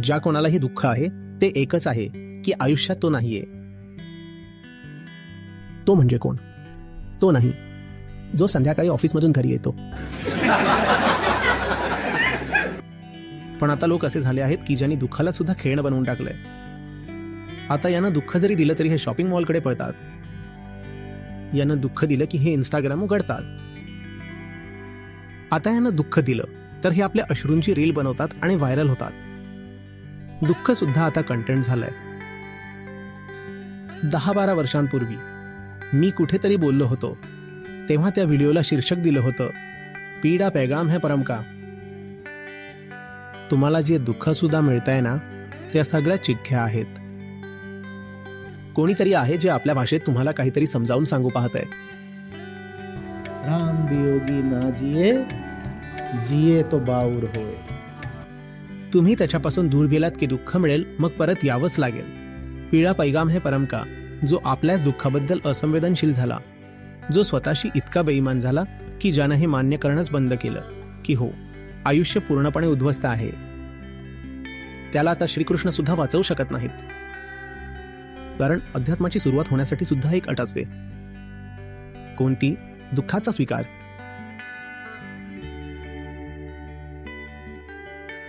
ज्या कोणालाही दुःख आहे ते एकच आहे की आयुष्यात तो नाहीये. तो म्हणजे कोण? तो नाही जो संध्याकाळी ऑफिसमधून घरी येतो. पण आता लोक असे झाले आहेत की ज्यांनी दुःखाला सुद्धा खेळणं बनवून टाकलंय. आता यानं दुःख जरी दिलं तरी हे शॉपिंग मॉलकडे पळतात. यानं दुःख दिलं की हे इंस्टाग्राम उघडतात. आता यानं दुःख दिलं तर हे आपल्या अश्रूंची रील बनवतात आणि व्हायरल होतात. दुःख सुद्धा आता कंटेंट झालंय. 10-12 वर्षांपूर्वी मी कुठेतरी बोललो होतो तेव्हा त्या व्हिडिओला शीर्षक दिलं होतं, पीडा पैगाम है परम का. तुम्हाला जे दुःख सुद्धा मिळतंय ना, त्या सगळ्या चिठ्ठ्या आहेत. कोणीतरी आहे जे आपल्या भाषेत तुम्हाला काहीतरी समजावून सांगू पाहतंय. राम वियोगी ना जिये, जिये तो बाऊर होय. तुम्ही त्याच्यापासून दूर गेलात की दुःख मिळेल, मग परत यावंच लागेल. पीडा पैगाम है परम का, जो आपल्याच दुःखाबद्दल असंवेदनशील झाला, जो स्वतःशी इतका बेईमान झाला की ज्यानं हे मान्य करणंच बंद केलं की हो, आयुष्य पूर्णपणे उद्ध्वस्त आहे. त्याला आता श्रीकृष्ण सुद्धा वाचवू शकत नाहीत. कारण अध्यात्माची सुरुवात होण्यासाठी सुद्धा एक अट असते. कोणती? दुःखाचा स्वीकार.